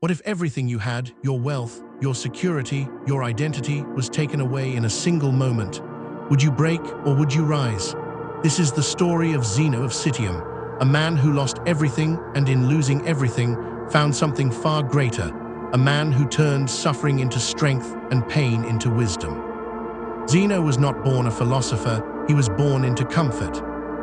What if everything you had, your wealth, your security, your identity, was taken away in a single moment? Would you break or would you rise? This is the story of Zeno of Citium, a man who lost everything and in losing everything found something far greater, a man who turned suffering into strength and pain into wisdom. Zeno was not born a philosopher, he was born into comfort.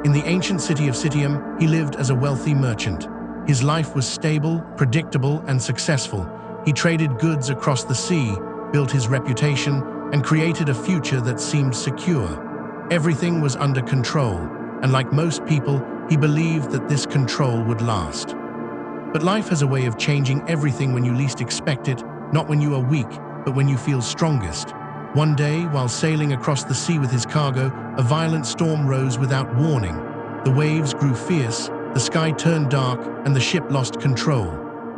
In the ancient city of Citum, he lived as a wealthy merchant. His life was stable, predictable, and successful. He traded goods across the sea, built his reputation, and created a future that seemed secure. Everything was under control, and like most people, he believed that this control would last. But life has a way of changing everything when you least expect it, not when you are weak, but when you feel strongest. One day, while sailing across the sea with his cargo, a violent storm rose without warning. The waves grew fierce, the sky turned dark, and the ship lost control.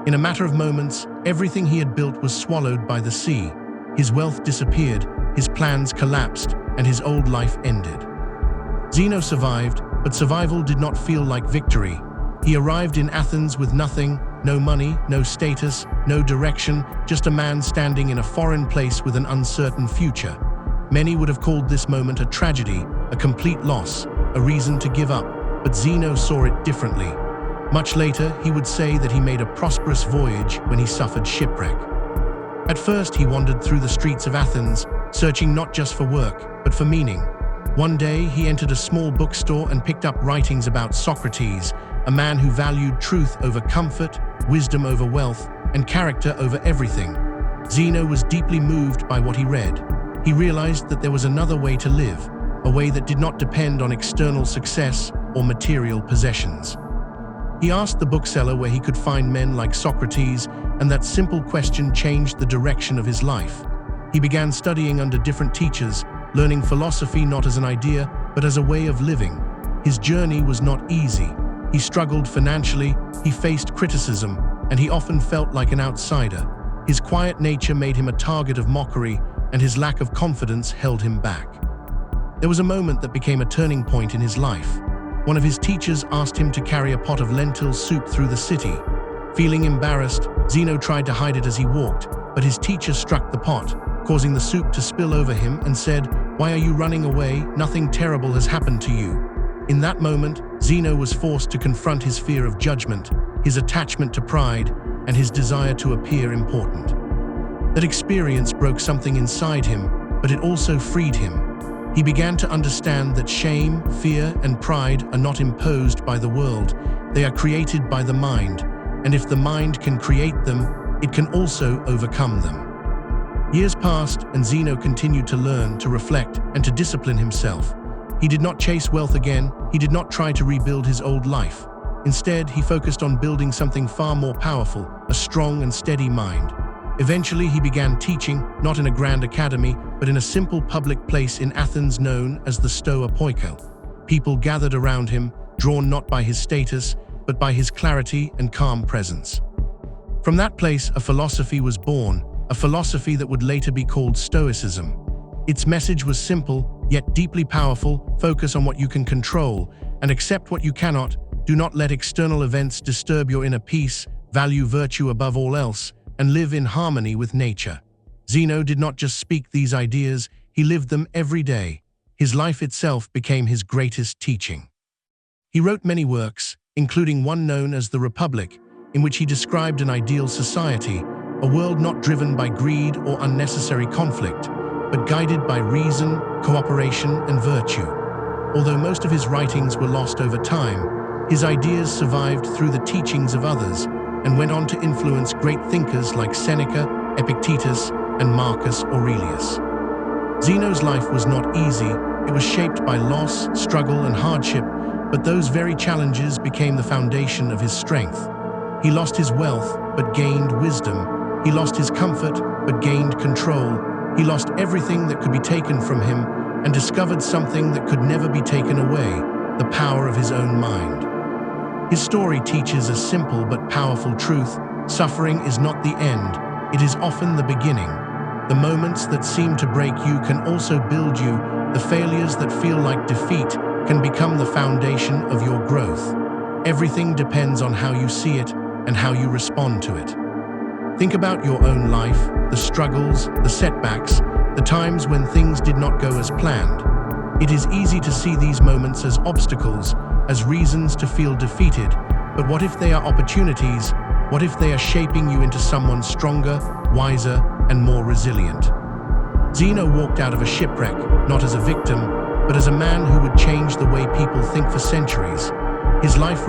In a matter of moments, everything he had built was swallowed by the sea. His wealth disappeared, his plans collapsed, and his old life ended. Zeno survived, but survival did not feel like victory. He arrived in Athens with nothing, no money, no status, no direction, just a man standing in a foreign place with an uncertain future. Many would have called this moment a tragedy, a complete loss, a reason to give up, but Zeno saw it differently. Much later, he would say that he made a prosperous voyage when he suffered shipwreck. At first, he wandered through the streets of Athens, searching not just for work, but for meaning. One day, he entered a small bookstore and picked up writings about Socrates, a man who valued truth over comfort, wisdom over wealth, and character over everything. Zeno was deeply moved by what he read. He realized that there was another way to live, a way that did not depend on external success or material possessions. He asked the bookseller where he could find men like Socrates, and that simple question changed the direction of his life. He began studying under different teachers, learning philosophy not as an idea, but as a way of living. His journey was not easy. He struggled financially, he faced criticism, and he often felt like an outsider. His quiet nature made him a target of mockery, and his lack of confidence held him back. There was a moment that became a turning point in his life. One of his teachers asked him to carry a pot of lentil soup through the city. Feeling embarrassed, Zeno tried to hide it as he walked, but his teacher struck the pot, causing the soup to spill over him, and said, "Why are you running away? Nothing terrible has happened to you." In that moment, Zeno was forced to confront his fear of judgment, his attachment to pride, and his desire to appear important. That experience broke something inside him, but it also freed him. He began to understand that shame, fear, and pride are not imposed by the world, they are created by the mind, and if the mind can create them, it can also overcome them. Years passed, and Zeno continued to learn, to reflect, and to discipline himself. He did not chase wealth again, he did not try to rebuild his old life. Instead, he focused on building something far more powerful, a strong and steady mind. Eventually, he began teaching, not in a grand academy, but in a simple public place in Athens known as the Stoa Poikil. People gathered around him, drawn not by his status, but by his clarity and calm presence. From that place, a philosophy was born, a philosophy that would later be called Stoicism. Its message was simple, yet deeply powerful: focus on what you can control, and accept what you cannot. Do not let external events disturb your inner peace, value virtue above all else, and live in harmony with nature. Zeno did not just speak these ideas, he lived them every day. His life itself became his greatest teaching. He wrote many works, including one known as The Republic, in which he described an ideal society, a world not driven by greed or unnecessary conflict, but guided by reason, cooperation, and virtue. Although most of his writings were lost over time, his ideas survived through the teachings of others and went on to influence great thinkers like Seneca, Epictetus, and Marcus Aurelius. Zeno's life was not easy. It was shaped by loss, struggle, and hardship, but those very challenges became the foundation of his strength. He lost his wealth, but gained wisdom. He lost his comfort, but gained control. He lost everything that could be taken from him and discovered something that could never be taken away: the power of his own mind. His story teaches a simple but powerful truth: suffering is not the end, it is often the beginning. The moments that seem to break you can also build you. The failures that feel like defeat can become the foundation of your growth. Everything depends on how you see it and how you respond to it. Think about your own life, the struggles, the setbacks, the times when things did not go as planned. It is easy to see these moments as obstacles, as reasons to feel defeated, but what if they are opportunities? What if they are shaping you into someone stronger, wiser, and more resilient? Zeno walked out of a shipwreck, not as a victim, but as a man who would change the way people think for centuries. His life